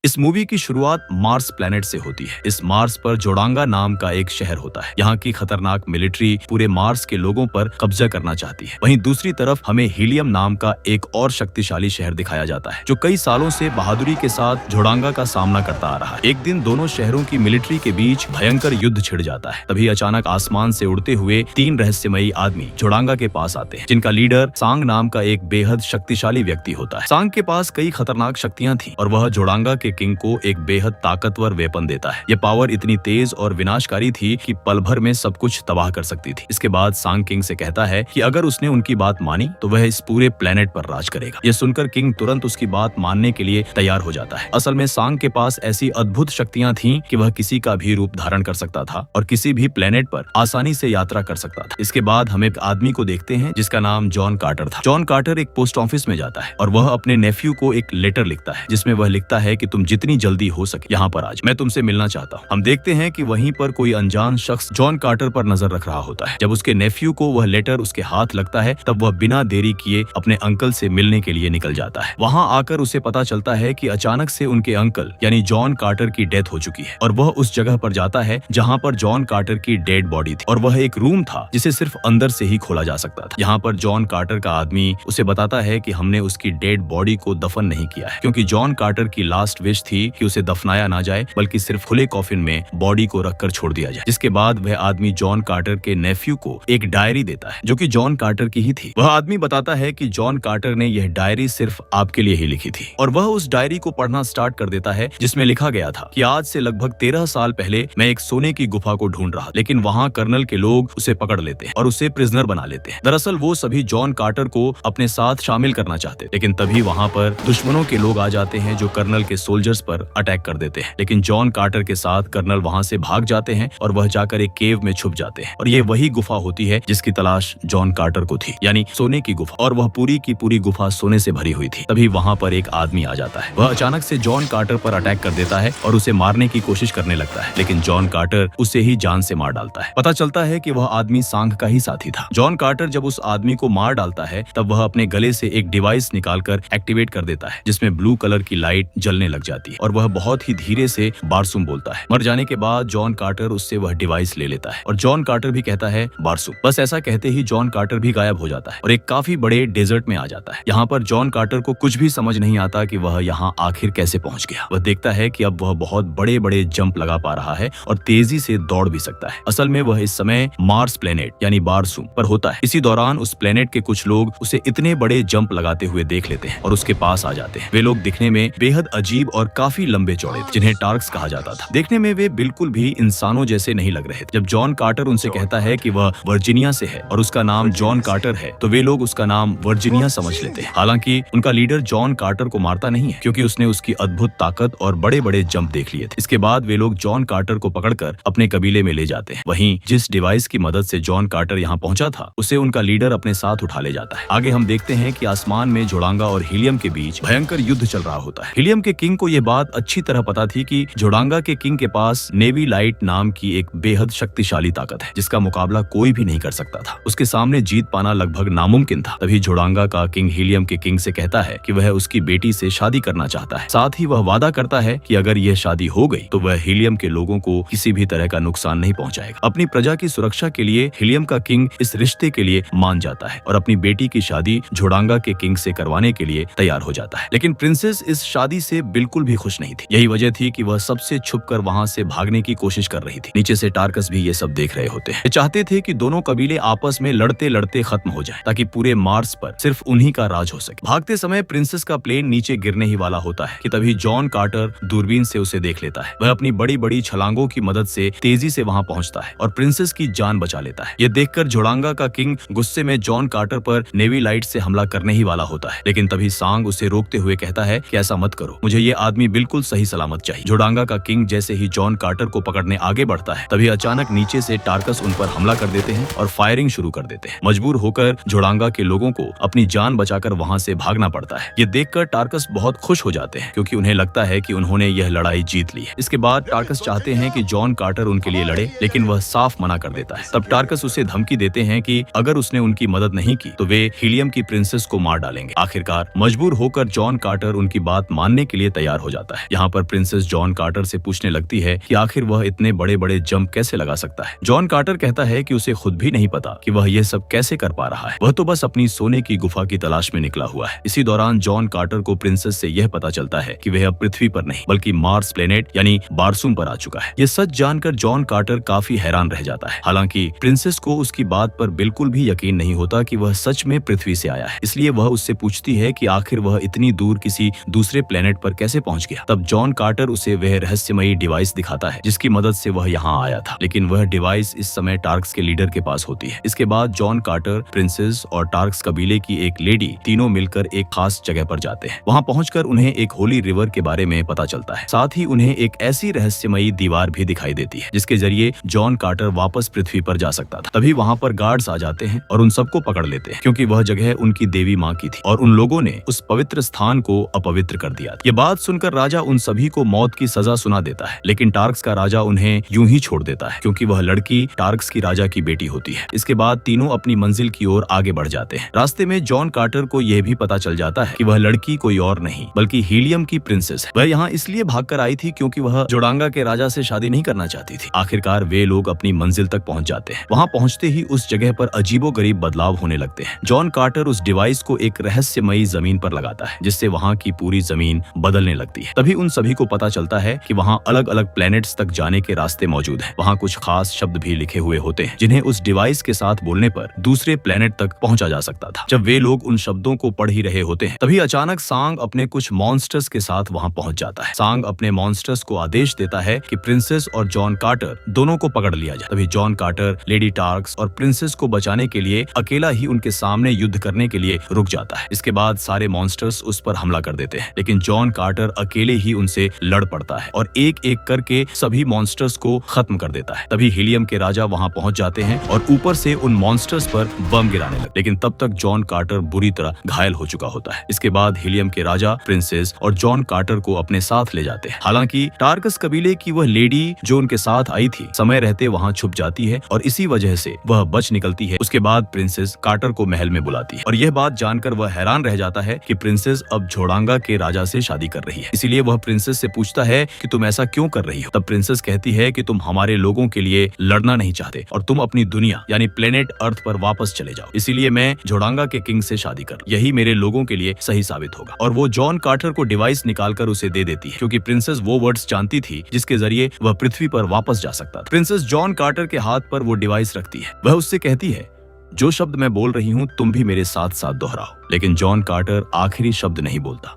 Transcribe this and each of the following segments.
इस मूवी की शुरुआत मार्स प्लेनेट से होती है। इस मार्स पर जोड़ांगा नाम का एक शहर होता है। यहाँ की खतरनाक मिलिट्री पूरे मार्स के लोगों पर कब्जा करना चाहती है। वहीं दूसरी तरफ हमें हीलियम नाम का एक और शक्तिशाली शहर दिखाया जाता है, जो कई सालों से बहादुरी के साथ जोड़ांगा का सामना करता आ रहा है। एक दिन दोनों शहरों की मिलिट्री के बीच भयंकर युद्ध छिड़ जाता है। तभी अचानक आसमान से उड़ते हुए 3 रहस्यमयी आदमी जोड़ांगा के पास आते हैं, जिनका लीडर सांग नाम का एक बेहद शक्तिशाली व्यक्ति होता है। सांग के पास कई खतरनाक शक्तियां थी और वह जोड़ांगा के किंग को एक बेहद ताकतवर वेपन देता है। ये पावर इतनी तेज और विनाशकारी थी कि पल भर में सब कुछ तबाह कर सकती थी। इसके बाद सांग किंग से कहता है कि अगर उसने उनकी बात मानी तो वह इस पूरे प्लेनेट पर राज करेगा। यह सुनकर किंग तुरंत उसकी बात मानने के लिए तैयार हो जाता है। असल में सांग के पास ऐसी अद्भुत शक्तियां थीं कि वह किसी का भी रूप धारण कर सकता था और किसी भी प्लेनेट पर आसानी से यात्रा कर सकता था। इसके बाद हम एक आदमी को देखते हैं जिसका नाम जॉन कार्टर था। जॉन कार्टर एक पोस्ट ऑफिस में जाता है और वह अपने नेफ्यू को एक लेटर लिखता है, जिसमें वह लिखता है कि तुम जितनी जल्दी हो सके यहाँ पर आज मैं तुमसे मिलना चाहता हूँ। हम देखते हैं कि वहीं पर कोई अनजान शख्स जॉन कार्टर पर नजर रख रहा होता है। जब उसके नेफ्यू को वह लेटर उसके हाथ लगता है तब वह बिना देरी किए अपने अंकल से मिलने के लिए निकल जाता है। वहाँ आकर उसे पता चलता है कि अचानक से उनके अंकल यानी जॉन कार्टर की डेथ हो चुकी है और वह उस जगह पर जाता है जहाँ पर जॉन कार्टर की डेड बॉडी थी और वह एक रूम था जिसे सिर्फ अंदर से ही खोला जा सकता था। यहाँ पर जॉन कार्टर का आदमी उसे बताता है कि हमने उसकी डेड बॉडी को दफन नहीं किया है, क्योंकि जॉन कार्टर की लास्ट विश थी कि उसे दफनाया ना जाए बल्कि सिर्फ खुले कॉफिन में बॉडी को रखकर छोड़ दिया जाए। जिसके बाद वह आदमी जॉन कार्टर के नेफ्यू को एक डायरी देता है जो कि जॉन कार्टर की ही थी। वह आदमी बताता है कि जॉन कार्टर ने यह डायरी सिर्फ आपके लिए ही लिखी थी और वह उस डायरी को पढ़ना स्टार्ट कर देता है, जिसमें लिखा गया था कि आज से लगभग 13 साल पहले मैं एक सोने की गुफा को ढूंढ रहा, लेकिन वहाँ कर्नल के लोग उसे पकड़ लेते हैं और उसे प्रिजनर बना लेते हैं। दरअसल वो सभी जॉन कार्टर को अपने साथ शामिल करना चाहते, लेकिन तभी वहाँ पर दुश्मनों के लोग आ जाते हैं जो कर्नल के सोल्जर्स पर अटैक कर देते हैं। लेकिन जॉन कार्टर के साथ कर्नल वहां से भाग जाते हैं और वह जाकर एक केव में छुप जाते हैं और ये वही गुफा होती है जिसकी तलाश जॉन कार्टर को थी, यानी सोने की गुफा, और वह पूरी की पूरी गुफा सोने से भरी हुई थी। तभी वहां पर एक आदमी आ जाता है। वह अचानक से जॉन कार्टर पर अटैक कर देता है और उसे मारने की कोशिश करने लगता है, लेकिन जॉन कार्टर उसे ही जान से मार डालता है। पता चलता है कि वह आदमी सांग का ही साथी था। जॉन कार्टर जब उस आदमी को मार डालता है तब वह अपने गले से एक डिवाइस निकालकर एक्टिवेट कर देता है, जिसमें ब्लू कलर की लाइट जलने लग जाती है और वह बहुत ही धीरे से बारसुम बोलता है। मर जाने के बाद जॉन कार्टर उससे वह डिवाइस ले लेता है और जॉन कार्टर भी कहता है बारसुम। बस ऐसा कहते ही जॉन कार्टर भी गायब हो जाता है और एक काफी बड़े डेजर्ट में आ जाता है। यहाँ पर जॉन कार्टर को कुछ भी समझ नहीं आता कि वह यहाँ आखिर कैसे पहुँच गया। वह देखता है कि अब वह बहुत बड़े बड़े जंप लगा पा रहा है और तेजी से दौड़ भी सकता है। असल में वह इस समय मार्स प्लेनेट यानी बारसुम पर होता है। इसी दौरान उस प्लेनेट के कुछ लोग उसे इतने बड़े जंप लगाते हुए देख लेते हैं और उसके पास आ जाते हैं। वे लोग दिखने में बेहद अजीब और काफी लंबे चौड़े थे, जिन्हें टार्क्स कहा जाता था। देखने में वे बिल्कुल भी इंसानों जैसे नहीं लग रहे थे। जब जॉन कार्टर उनसे कहता है कि वह वर्जीनिया से है और उसका नाम जॉन कार्टर है, तो वे लोग उसका नाम वर्जीनिया समझ लेते हैं। हालांकि उनका लीडर जॉन कार्टर को मारता नहीं है, क्योंकि उसने उसकी अद्भुत ताकत और बड़े बड़े जंप देख लिए थे। इसके बाद वे लोग जॉन कार्टर को पकड़कर अपने कबीले में ले जाते हैं। वहीं जिस डिवाइस की मदद से जॉन कार्टर यहाँ पहुंचा था, उसे उनका लीडर अपने साथ उठा ले जाता है। आगे हम देखते हैं कि आसमान में जोड़ांगा और हीलियम के बीच भयंकर युद्ध चल रहा होता है। हीलियम के किंग को यह बात अच्छी तरह पता थी कि जोड़ांगा के किंग के पास नेवी लाइट नाम की एक बेहद शक्तिशाली ताकत है, जिसका मुकाबला कोई भी नहीं कर सकता था। उसके सामने जीत पाना लगभग नामुमकिन था। तभी जोड़ांगा का किंग हीलियम के किंग से कहता है कि वह उसकी बेटी से शादी करना चाहता है। साथ ही वह वादा करता है कि अगर यह शादी हो गई तो वह हीलियम के लोगों को किसी भी तरह का नुकसान नहीं पहुंचाएगा। अपनी प्रजा की सुरक्षा के लिए हीलियम का किंग इस रिश्ते के लिए मान जाता है और अपनी बेटी की शादी जोड़ांगा के किंग से करवाने के लिए तैयार हो जाता है। लेकिन प्रिंसेस इस शादी से बिल्कुल भी खुश नहीं थी। यही वजह थी कि वह सबसे छुपकर वहां से भागने की कोशिश कर रही थी। नीचे से टार्कस भी ये सब देख रहे होते हैं। वे चाहते थे कि दोनों कबीले आपस में लड़ते लड़ते खत्म हो जाएं, ताकि पूरे मार्स पर सिर्फ उन्हीं का राज हो सके। भागते समय प्रिंसेस का प्लेन नीचे गिरने ही वाला होता है कि तभी जॉन कार्टर दूरबीन से उसे देख लेता है। वह अपनी बड़ी बड़ी छलांगों की मदद से तेजी से वहां पहुंचता है और प्रिंसेस की जान बचा लेता है। यह देखकर जोड़ांगा का किंग गुस्से में जॉन कार्टर पर नेवी लाइट से हमला करने ही वाला होता है, लेकिन तभी सांग उसे रोकते हुए कहता है कि ऐसा मत करो, मुझे ये आदमी बिल्कुल सही सलामत चाहिए। जोड़ांगा का किंग जैसे ही जॉन कार्टर को पकड़ने आगे बढ़ता है, तभी अचानक नीचे से टार्कस उन पर हमला कर देते हैं और फायरिंग शुरू कर देते हैं। मजबूर होकर जोड़ांगा के लोगों को अपनी जान बचाकर वहां से भागना पड़ता है। ये देखकर टार्कस बहुत खुश हो जाते हैं, क्योंकि उन्हें लगता है कि उन्होंने यह लड़ाई जीत ली है। इसके बाद टार्कस चाहते हैं कि जॉन कार्टर उनके लिए लड़े, लेकिन वह साफ मना कर देता है। तब टार्कस उसे धमकी देते हैं कि अगर उसने उनकी मदद नहीं की तो वे हीलियम की प्रिंसेस को मार डालेंगे। आखिरकार मजबूर होकर जॉन कार्टर उनकी बात मानने के लिए तैयार तैयार हो जाता है। यहाँ पर प्रिंसेस जॉन कार्टर से पूछने लगती है कि आखिर वह इतने बड़े बड़े जंप कैसे लगा सकता है। जॉन कार्टर कहता है कि उसे खुद भी नहीं पता कि वह यह सब कैसे कर पा रहा है, वह तो बस अपनी सोने की गुफा की तलाश में निकला हुआ है। इसी दौरान जॉन कार्टर को प्रिंसेस से यह पता चलता है कि वह अब पृथ्वी पर नहीं बल्कि मार्स प्लेनेट यानी बारसूम पर आ चुका है। ये सच जानकर जॉन कार्टर काफी हैरान रह जाता है। हालांकि प्रिंसेस को उसकी बात पर बिल्कुल भी यकीन नहीं होता कि वह सच में पृथ्वी से आया है, इसलिए वह उससे पूछती है कि आखिर वह इतनी दूर किसी दूसरे प्लेनेट पर कैसे पहुंच गया। तब जॉन कार्टर उसे वह रहस्यमयी डिवाइस दिखाता है जिसकी मदद से वह यहाँ आया था, लेकिन वह डिवाइस इस समय टार्क्स के लीडर के पास होती है। इसके बाद जॉन कार्टर, प्रिंसेस और टार्क्स कबीले की एक लेडी तीनों मिलकर एक खास जगह पर जाते हैं। वहाँ पहुंचकर उन्हें एक होली रिवर के बारे में पता चलता है। साथ ही उन्हें एक ऐसी रहस्यमयी दीवार भी दिखाई देती है जिसके जरिए जॉन कार्टर वापस पृथ्वी पर जा सकता था। तभी वहाँ पर गार्ड्स आ जाते हैं और उन सबको पकड़ लेते हैं क्योंकि वह जगह उनकी देवी माँ की थी और उन लोगों ने उस पवित्र स्थान को अपवित्र कर दिया। ये बात सुनकर राजा उन सभी को मौत की सजा सुना देता है, लेकिन टार्क्स का राजा उन्हें यूं ही छोड़ देता है क्योंकि वह लड़की टार्क्स की राजा की बेटी होती है। इसके बाद तीनों अपनी मंजिल की ओर आगे बढ़ जाते हैं। रास्ते में जॉन कार्टर को यह भी पता चल जाता है कि वह लड़की कोई और नहीं बल्कि हीलियम की प्रिंसेस है। वह यहाँ इसलिए भागकर आई थी क्योंकि वह जोड़ांगा के राजा से शादी नहीं करना चाहती थी। आखिरकार वे लोग अपनी मंजिल तक पहुंच जाते हैं। वहाँ पहुंचते ही उस जगह पर अजीबोगरीब बदलाव होने लगते हैं। जॉन कार्टर उस डिवाइस को एक रहस्यमयी जमीन पर लगाता है जिससे वहाँ की पूरी जमीन बदलने लगती है। तभी उन सभी को पता चलता है कि वहाँ अलग अलग प्लैनेट्स तक जाने के रास्ते मौजूद हैं। वहाँ कुछ खास शब्द भी लिखे हुए होते हैं जिन्हें उस डिवाइस के साथ बोलने पर दूसरे प्लैनेट तक पहुंचा जा सकता था। जब वे लोग उन शब्दों को पढ़ ही रहे होते हैं तभी अचानक सांग अपने कुछ मॉन्स्टर्स के साथ वहाँ पहुंच जाता है। सांग अपने मॉन्स्टर्स को आदेश देता है कि प्रिंसेस और जॉन कार्टर दोनों को पकड़ लिया जाए। तभी जॉन कार्टर लेडी टार्क्स और प्रिंसेस को बचाने के लिए अकेला ही उनके सामने युद्ध करने के लिए रुक जाता है। इसके बाद सारे मॉन्स्टर्स उस पर हमला कर देते हैं, लेकिन जॉन कार्टर अकेले ही उनसे लड़ पड़ता है और एक एक करके सभी मॉन्स्टर्स को खत्म कर देता है। तभी हीलियम के राजा वहाँ पहुंच जाते हैं और ऊपर से उन मॉन्स्टर्स पर बम गिराने लगते, लेकिन तब तक जॉन कार्टर बुरी तरह घायल हो चुका होता है। इसके बाद हीलियम के राजा प्रिंसेस और जॉन कार्टर को अपने साथ ले जाते हैं। हालांकि टार्कस कबीले की वह लेडी जो उनके साथ आई थी समय रहते वहाँ छुप जाती है और इसी वजह से वह बच निकलती है। उसके बाद प्रिंसेस कार्टर को महल में बुलाती है और यह बात जानकर वह हैरान रह जाता है कि प्रिंसेस अब जोड़ांगा के राजा से शादी कर रही है। इसीलिए वह प्रिंसेस से पूछता है कि तुम ऐसा क्यों कर रही हो। तब प्रिंसेस कहती है कि तुम हमारे लोगों के लिए लड़ना नहीं चाहते और तुम अपनी दुनिया यानी प्लेनेट अर्थ पर वापस चले जाओ। इसीलिए मैं जोड़ांगा के किंग से शादी कर, यही मेरे लोगों के लिए सही साबित होगा। और वो जॉन कार्टर को डिवाइस निकालकर उसे दे देती है क्योंकि प्रिंसेस वो वर्ड्स जानती थी जिसके जरिए वह पृथ्वी पर वापस जा सकता था। प्रिंसेस जॉन कार्टर के हाथ पर वो डिवाइस रखती है। वह उससे कहती है, जो शब्द मैं बोल रही हूँ तुम भी मेरे साथ साथ दोहराओ। लेकिन जॉन कार्टर आखिरी शब्द नहीं बोलता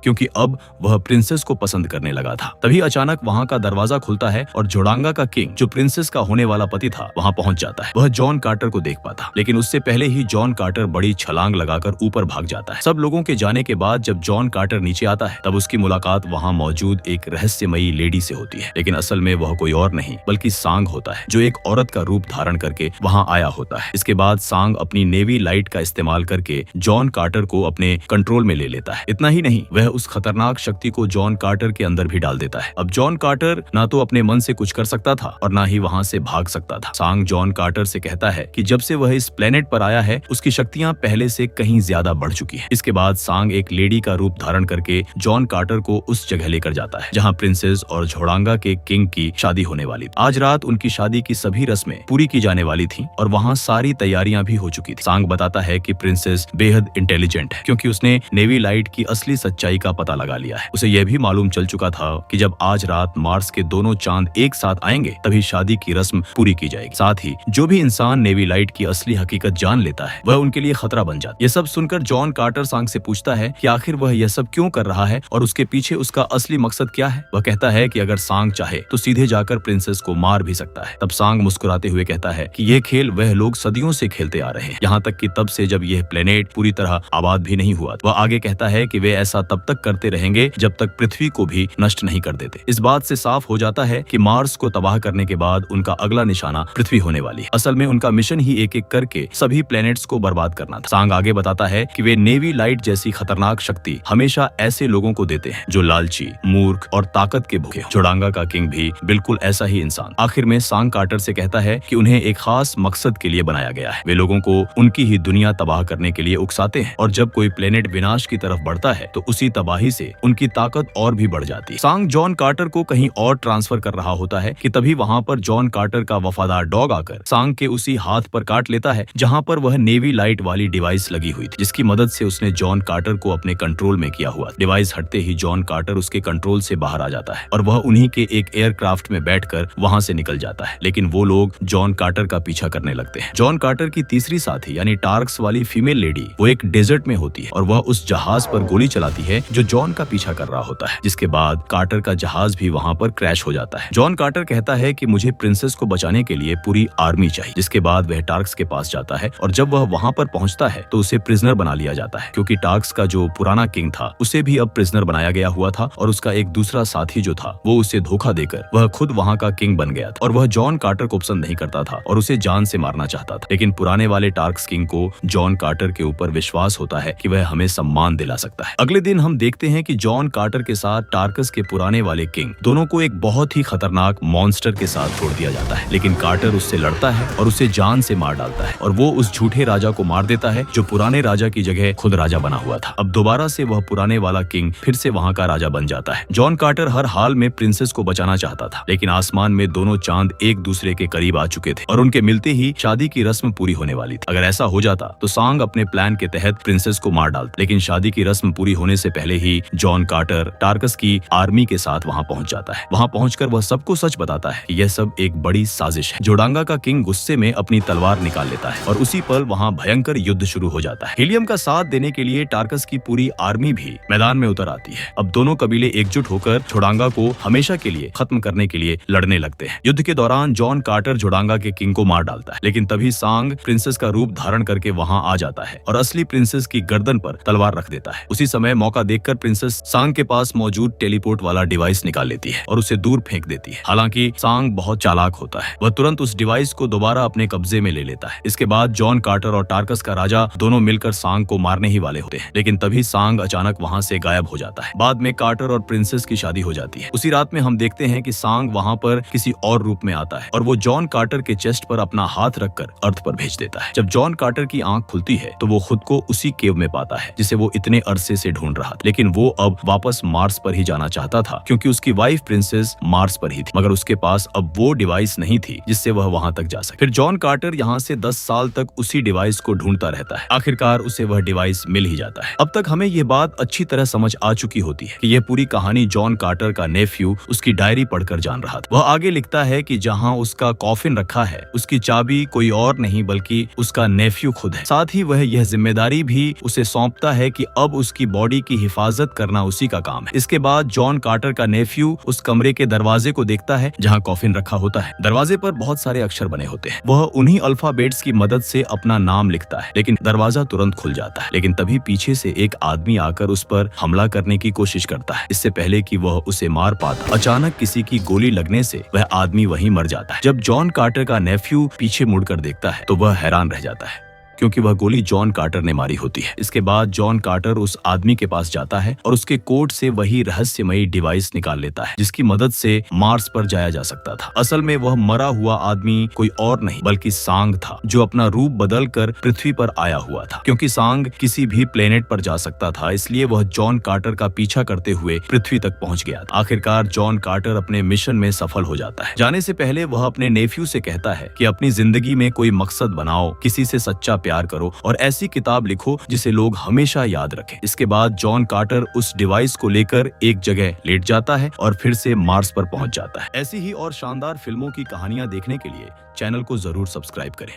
क्योंकि अब वह प्रिंसेस को पसंद करने लगा था। तभी अचानक वहाँ का दरवाजा खुलता है और जोड़ांगा का किंग जो प्रिंसेस का होने वाला पति था वहाँ पहुँच जाता है। वह जॉन कार्टर को देख पाता, लेकिन उससे पहले ही जॉन कार्टर बड़ी छलांग लगाकर ऊपर भाग जाता है। सब लोगों के जाने के बाद जब जॉन कार्टर नीचे आता है तब उसकी मुलाकात वहाँ मौजूद एक रहस्यमयी लेडी से होती है, लेकिन असल में वह कोई और नहीं बल्कि सांग होता है जो एक औरत का रूप धारण करके वहाँ आया होता है। इसके बाद सांग अपनी नेवी लाइट का इस्तेमाल करके जॉन कार्टर को अपने कंट्रोल में ले लेता है। इतना ही नहीं, वह उस खतरनाक शक्ति को जॉन कार्टर के अंदर भी डाल देता है। अब जॉन कार्टर ना तो अपने मन से कुछ कर सकता था और ना ही वहाँ से भाग सकता था। सांग जॉन कार्टर से कहता है कि जब से वह इस प्लेनेट पर आया है उसकी शक्तियाँ पहले से कहीं ज्यादा बढ़ चुकी है। इसके बाद सांग एक लेडी का रूप धारण करके जॉन कार्टर को उस जगह लेकर जाता है जहाँ प्रिंसेस और जोड़ांगा के किंग की शादी होने वाली थी। आज रात उनकी शादी की सभी रस्में पूरी की जाने वाली थी और वहाँ सारी तैयारियां भी हो चुकी थी। सांग बताता है कि प्रिंसेस बेहद इंटेलिजेंट है क्योंकि उसने नेवी लाइट की असली सच्चाई का पता लगा लिया है। उसे यह भी मालूम चल चुका था कि जब आज रात मार्स के दोनों चांद एक साथ आएंगे तभी शादी की रस्म पूरी की जाएगी। साथ ही जो भी इंसान नेवी लाइट की असली हकीकत जान लेता है वह उनके लिए खतरा बन जाता है। यह सब सुनकर जॉन कार्टर सांग से पूछता है कि आखिर वह यह सब क्यों कर रहा है और उसके पीछे उसका असली मकसद क्या है। वह कहता है कि अगर सांग चाहे तो सीधे जाकर प्रिंसेस को मार भी सकता है। तब सांग मुस्कुराते हुए कहता है कि यह खेल वह लोग सदियों से खेलते आ रहे हैं, यहाँ तक कि तब से जब यह प्लेनेट पूरी तरह आबाद भी नहीं हुआ। वह आगे कहता है कि वे ऐसा तब तक करते रहेंगे जब तक पृथ्वी को भी नष्ट नहीं कर देते। इस बात से साफ हो जाता है कि मार्स को तबाह करने के बाद उनका अगला निशाना पृथ्वी होने वाली है। असल में उनका मिशन ही एक एक करके सभी प्लैनेट्स को बर्बाद करना था। सांग आगे बताता है कि वे नेवी लाइट जैसी खतरनाक शक्ति हमेशा ऐसे लोगों को देते हैं जो लालची, मूर्ख और ताकत के भूखे। जोड़ांगा का किंग भी बिल्कुल ऐसा ही इंसान। आखिर में सांग कार्टर से कहता है कि उन्हें एक खास मकसद के लिए बनाया गया है। वे लोगों को उनकी ही दुनिया तबाह करने के लिए उकसाते हैं और जब कोई प्लेनेट विनाश की तरफ बढ़ता है तो उसी तबाही से उनकी ताकत और भी बढ़ जाती है। सांग जॉन कार्टर को कहीं और ट्रांसफर कर रहा होता है कि तभी वहाँ पर जॉन कार्टर का वफादार डॉग आकर सांग के उसी हाथ पर काट लेता है जहाँ पर वह नेवी लाइट वाली डिवाइस लगी हुई थी, जिसकी मदद से उसने जॉन कार्टर को अपने कंट्रोल में किया हुआ। डिवाइस हटते ही जॉन कार्टर उसके कंट्रोल से बाहर आ जाता है और वह उन्हीं के एक एयरक्राफ्ट में बैठकर वहां से निकल जाता है। लेकिन वो लोग जॉन कार्टर का पीछा करने लगते हैं। जॉन कार्टर की तीसरी साथी यानी टार्क्स वाली फीमेल लेडी वो एक डेजर्ट में होती है और वह उस जहाज पर गोली चलाती है जो जॉन का पीछा कर रहा होता है, जिसके बाद कार्टर का जहाज भी वहां पर क्रैश हो जाता है। जॉन कार्टर कहता है कि मुझे प्रिंसेस को बचाने के लिए पूरी आर्मी चाहिए, जिसके बाद वह टार्क्स के पास जाता है और जब वह वहां पर पहुंचता है तो उसे प्रिजनर बना लिया जाता है, क्योंकि टार्क्स का जो पुराना किंग था उसे भी अब प्रिजनर बनाया गया हुआ था और उसका एक दूसरा साथी जो था वो उसे धोखा देकर वह खुद वहां का किंग बन गया था और वह जॉन कार्टर को पसंद नहीं करता था और उसे जान से मारना चाहता था। लेकिन पुराने वाले टार्क्स किंग को जॉन कार्टर के ऊपर विश्वास होता है कि वह हमें सम्मान दिला सकता है। अगले दिन हम देखते हैं कि जॉन कार्टर के साथ टार्कस के पुराने वाले किंग दोनों को एक बहुत ही खतरनाक मॉन्स्टर के साथ छोड़ दिया जाता है, लेकिन कार्टर उससे लड़ता है और उसे जान से मार डालता है और वो उस झूठे राजा को मार देता है जो पुराने राजा की जगह खुद राजा बना हुआ था। अब दोबारा से वह पुराने वाला किंग फिर से वहां का राजा बन जाता है। जॉन कार्टर हर हाल में प्रिंसेस को बचाना चाहता था, लेकिन आसमान में दोनों चांद एक दूसरे के करीब आ चुके थे और उनके मिलते ही शादी की रस्म पूरी होने वाली थी। अगर ऐसा हो जाता तो सांग अपने प्लान के तहत प्रिंसेस को मार डालता, लेकिन शादी की रस्म पूरी होने से पहले ही जॉन कार्टर टार्कस की आर्मी के साथ वहां पहुंच जाता है। वहां पहुंचकर वह सबको सच बताता है कि यह सब एक बड़ी साजिश है। जोडांगा का किंग गुस्से में अपनी तलवार निकाल लेता है और उसी पल वहां भयंकर युद्ध शुरू हो जाता है। हीलियम का साथ देने के लिए टार्कस की पूरी आर्मी भी मैदान में उतर आती है। अब दोनों कबीले एकजुट होकर जोडांगा को हमेशा के लिए खत्म करने के लिए लड़ने लगते हैं। युद्ध के दौरान जॉन कार्टर जोडांगा के किंग को मार डालता है, लेकिन तभी सांग प्रिंसेस का रूप धारण करके वहां आ जाता है और असली प्रिंसेस की गर्दन पर तलवार रख देता है। उसी समय मौका देखकर प्रिंसेस सांग के पास मौजूद टेलीपोर्ट वाला डिवाइस निकाल लेती है और उसे दूर फेंक देती है। हालांकि सांग बहुत चालाक होता है, वह तुरंत उस डिवाइस को दोबारा अपने कब्जे में ले लेता है। इसके बाद जॉन कार्टर और टार्कस का राजा दोनों मिलकर सांग को मारने ही वाले होते हैं, लेकिन तभी सांग अचानक वहां से गायब हो जाता है। बाद में कार्टर और प्रिंसेस की शादी हो जाती है। उसी रात में हम देखते हैं कि सांग वहां पर किसी और रूप में आता है और वो जॉन कार्टर के चेस्ट पर अपना हाथ रखकर अर्थ पर भेज देता है। जब जॉन कार्टर की आंख खुलती है तो वो खुद को उसी केव में पाता है जिसे वो इतने अरसे से ढूंढ रहा था, लेकिन वो अब वापस मार्स पर ही जाना चाहता था क्योंकि उसकी वाइफ प्रिंसेस मार्स पर ही थी, मगर उसके पास अब वो डिवाइस नहीं थी जिससे वह वहां तक जा सके। फिर जॉन कार्टर यहाँ से 10 साल तक उसी डिवाइस को ढूंढता रहता है। आखिरकार उसे वह डिवाइस मिल ही जाता है। अब तक हमें ये बात अच्छी तरह समझ आ चुकी होती है कि यह पूरी कहानी जॉन कार्टर का नेफ्यू उसकी डायरी पढ़कर जान रहा था। वह आगे लिखता है कि जहाँ उसका कॉफिन रखा है उसकी चाबी कोई और नहीं बल्कि उसका नेफ्यू खुद है। साथ ही वह यह जिम्मेदारी भी उसे सौंपता है कि अब उसकी बॉडी की हिफाजत करना उसी का काम है। इसके बाद जॉन कार्टर का नेफ्यू उस कमरे के दरवाजे को देखता है जहाँ कॉफिन रखा होता है। दरवाजे पर बहुत सारे अक्षर बने होते हैं। वह उन्हीं अल्फाबेट्स की मदद से अपना नाम लिखता है, लेकिन दरवाजा तुरंत खुल जाता है। लेकिन तभी पीछे से एक आदमी आकर उस पर हमला करने की कोशिश करता है। इससे पहले कि वह उसे मार पाता, अचानक किसी की गोली लगने से वह आदमी वहीं मर जाता है। जब जॉन कार्टर का नेफ्यू पीछे मुड़कर देखता है तो वह हैरान रह जाता है क्योंकि वह गोली जॉन कार्टर ने मारी होती है। इसके बाद जॉन कार्टर उस आदमी के पास जाता है और उसके कोट से वही रहस्यमयी डिवाइस निकाल लेता है जिसकी मदद से मार्स पर जाया जा सकता था। असल में वह मरा हुआ आदमी कोई और नहीं बल्कि सांग था, जो अपना रूप बदलकर पृथ्वी पर आया हुआ था। क्योंकि सांग किसी भी प्लेनेट पर जा सकता था, इसलिए वह जॉन कार्टर का पीछा करते हुए पृथ्वी तक पहुंच गया। आखिरकार जॉन कार्टर अपने मिशन में सफल हो जाता है। जाने से पहले वह अपने नेफ्यू से कहता है कि अपनी जिंदगी में कोई मकसद बनाओ, किसी से सच्चा प्यार करो और ऐसी किताब लिखो जिसे लोग हमेशा याद रखें। इसके बाद जॉन कार्टर उस डिवाइस को लेकर एक जगह लेट जाता है और फिर से मार्स पर पहुंच जाता है। ऐसी ही और शानदार फिल्मों की कहानियां देखने के लिए चैनल को जरूर सब्सक्राइब करें।